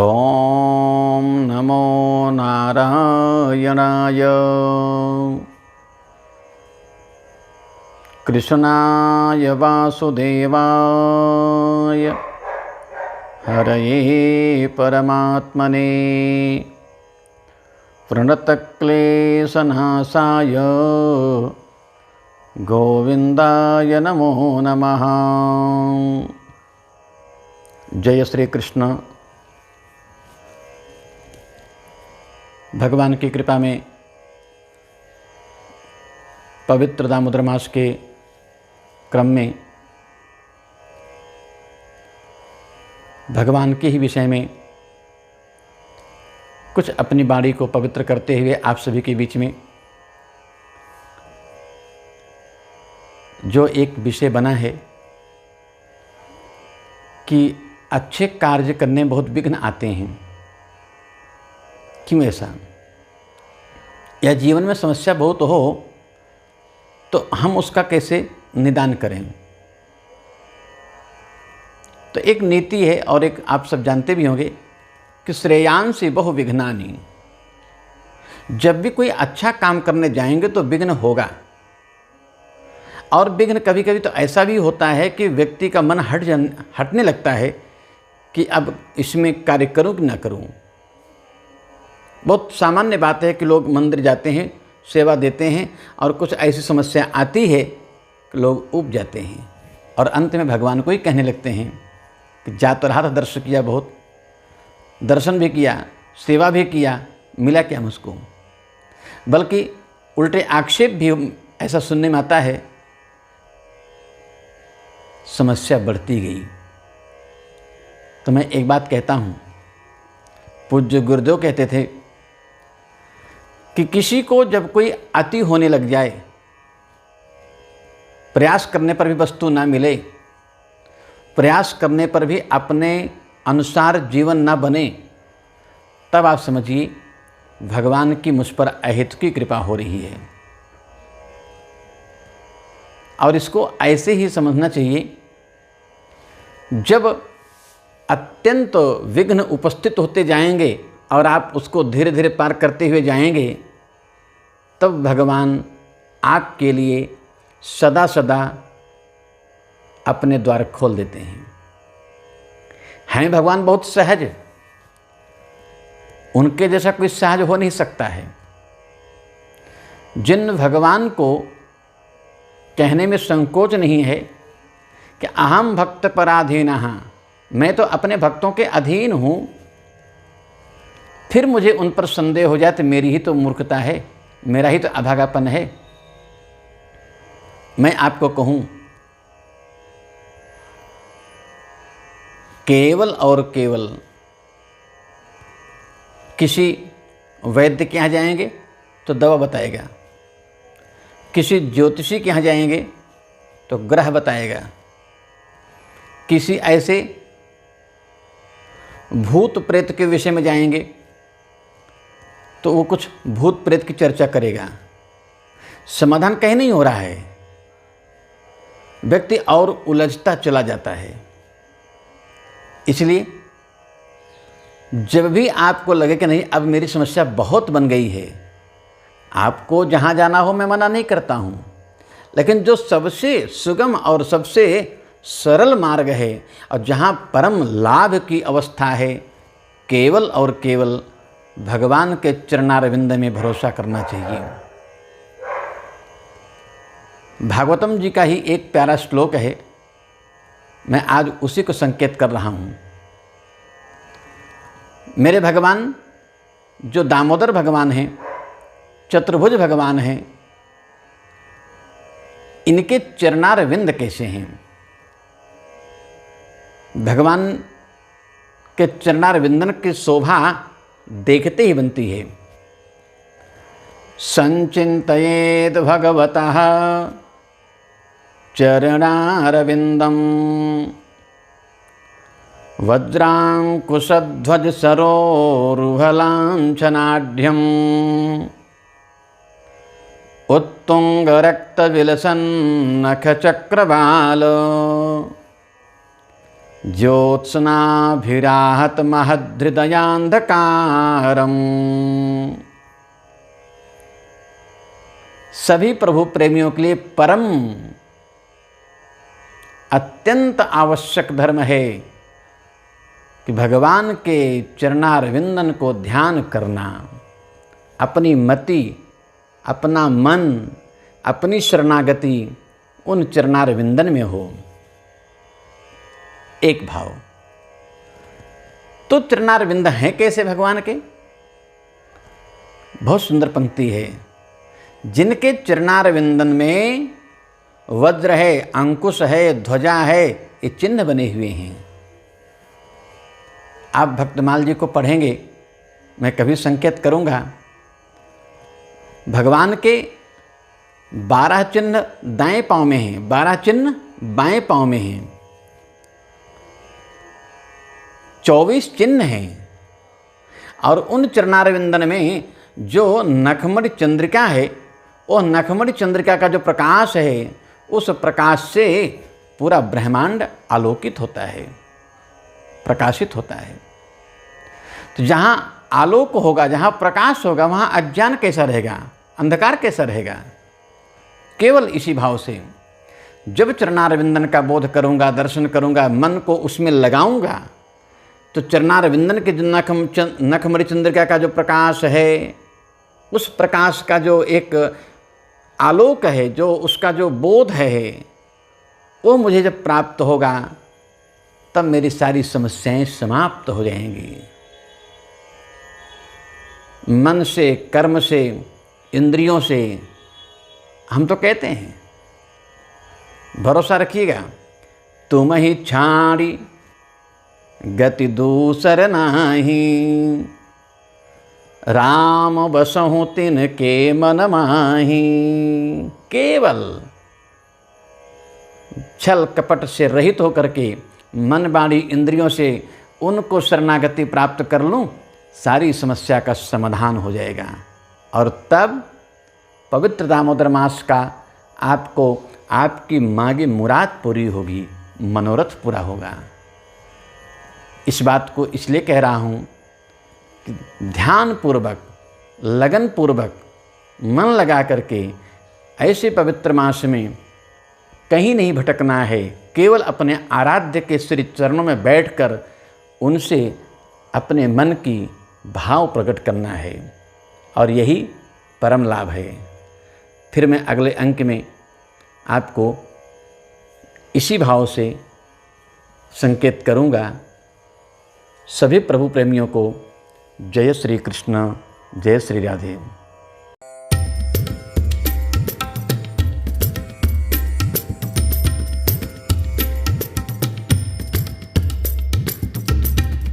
ॐ नमो नारायणाय कृष्णाय वासुदेवाय हरये परमात्मने प्रणतक्लेशनाशाय गोविंदाय नमो नमः। जय श्री कृष्ण। भगवान की कृपा में पवित्र दामोदर मास के क्रम में भगवान के ही विषय में कुछ अपनी वाणी को पवित्र करते हुए आप सभी के बीच में जो एक विषय बना है कि अच्छे कार्य करने में बहुत विघ्न आते हैं। क्यों ऐसा? या जीवन में समस्या बहुत हो तो हम उसका कैसे निदान करें? तो एक नीति है और एक आप सब जानते भी होंगे कि श्रेयांसी बहु विघ्नानि। जब भी कोई अच्छा काम करने जाएंगे तो विघ्न होगा। और विघ्न कभी कभी तो ऐसा भी होता है कि व्यक्ति का मन हटने लगता है कि अब इसमें कार्य करूं कि ना करूं। बहुत सामान्य बात है कि लोग मंदिर जाते हैं, सेवा देते हैं और कुछ ऐसी समस्या आती है कि लोग ऊब जाते हैं और अंत में भगवान को ही कहने लगते हैं कि जा तो रहा था, दर्शन किया, बहुत दर्शन भी किया, सेवा भी किया, मिला क्या मुझको? बल्कि उल्टे आक्षेप भी ऐसा सुनने में आता है, समस्या बढ़ती गई। तो मैं एक बात कहता हूँ, पूज्य गुरुदेव कहते थे कि किसी को जब कोई अति होने लग जाए, प्रयास करने पर भी वस्तु ना मिले, प्रयास करने पर भी अपने अनुसार जीवन ना बने, तब आप समझिए भगवान की मुझ पर अहेतुकी की कृपा हो रही है। और इसको ऐसे ही समझना चाहिए, जब अत्यंत विघ्न उपस्थित होते जाएंगे और आप उसको धीरे धीरे पार करते हुए जाएंगे, तब भगवान आपके लिए सदा सदा अपने द्वार खोल देते हैं भगवान बहुत सहज, उनके जैसा कोई सहज हो नहीं सकता है। जिन भगवान को कहने में संकोच नहीं है कि अहम भक्त पराधीनः, मैं तो अपने भक्तों के अधीन हूँ, फिर मुझे उन पर संदेह हो जाए तो मेरी ही तो मूर्खता है, मेरा ही तो अभागापन है। मैं आपको कहूँ, केवल और केवल किसी वैद्य के यहाँ जाएंगे तो दवा बताएगा, किसी ज्योतिषी के यहाँ जाएंगे तो ग्रह बताएगा, किसी ऐसे भूत प्रेत के विषय में जाएंगे तो वो कुछ भूत प्रेत की चर्चा करेगा। समाधान कहीं नहीं हो रहा है, व्यक्ति और उलझता चला जाता है। इसलिए जब भी आपको लगे कि नहीं अब मेरी समस्या बहुत बन गई है, आपको जहाँ जाना हो मैं मना नहीं करता हूँ, लेकिन जो सबसे सुगम और सबसे सरल मार्ग है और जहाँ परम लाभ की अवस्था है, केवल और केवल भगवान के चरणारविंद में भरोसा करना चाहिए। भागवतम जी का ही एक प्यारा श्लोक है, मैं आज उसी को संकेत कर रहा हूँ। मेरे भगवान जो दामोदर भगवान हैं, चतुर्भुज भगवान हैं, इनके चरणारविंद कैसे हैं? भगवान के चरणारविंदन की शोभा देखते ही बनती है। संचिन्तयेत् भगवतः चरणारविंदम वज्रांकुशध्वज सरोरुहलांछनाढ्यम् उत्तुंगरक्तविलसन्नखचक्रवाल ज्योत्स्नाभिराहत महदृदयांधकारम। सभी प्रभु प्रेमियों के लिए परम अत्यंत आवश्यक धर्म है कि भगवान के चरणारविंदन को ध्यान करना, अपनी मति, अपना मन, अपनी शरणागति उन चरणारविंदन में हो। एक भाव। तो चरणारविंद हैं कैसे भगवान के? बहुत सुंदर पंक्ति है। जिनके चरणारविंदन में वज्र है, अंकुश है, ध्वजा है, ये चिन्ह बने हुए हैं। आप भक्तमाल जी को पढ़ेंगे, मैं कभी संकेत करूंगा, भगवान के 12 चिन्ह दाएं पांव में हैं, 12 चिन्ह बाएं पांव में हैं, 24 चिन्ह हैं। और उन चरणारविंदन में जो नखमणि चंद्रिका है, वो नखमणि चंद्रिका का जो प्रकाश है, उस प्रकाश से पूरा ब्रह्मांड आलोकित होता है, प्रकाशित होता है। तो जहाँ आलोक होगा, जहाँ प्रकाश होगा, वहाँ अज्ञान कैसा रहेगा, अंधकार कैसा रहेगा? केवल इसी भाव से जब चरणारविंदन का बोध करूँगा, दर्शन करूँगा, मन को उसमें लगाऊँगा, तो चरणारविंदन के जो नखमणि चंद्रिका का जो प्रकाश है, उस प्रकाश का जो एक आलोक है, जो उसका जो बोध है, वो मुझे जब प्राप्त होगा, तब मेरी सारी समस्याएं समाप्त हो जाएंगी। मन से, कर्म से, इंद्रियों से हम तो कहते हैं, भरोसा रखिएगा, तुम ही छाड़ी गति दूसर नाही, राम बसहु तिन के मन माही। केवल छल कपट से रहित होकर के मन वाणी इंद्रियों से उनको शरणागति प्राप्त कर लूं, सारी समस्या का समाधान हो जाएगा। और तब पवित्र दामोदर मास का आपको आपकी मांगी मुराद पूरी होगी, मनोरथ पूरा होगा। इस बात को इसलिए कह रहा हूँ कि ध्यान पूर्वक, लगन पूर्वक, मन लगा करके ऐसे पवित्र मास में कहीं नहीं भटकना है। केवल अपने आराध्य के श्री चरणों में बैठकर उनसे अपने मन की भाव प्रकट करना है, और यही परम लाभ है। फिर मैं अगले अंक में आपको इसी भाव से संकेत करूँगा। सभी प्रभु प्रेमियों को जय श्री कृष्ण, जय श्री राधे।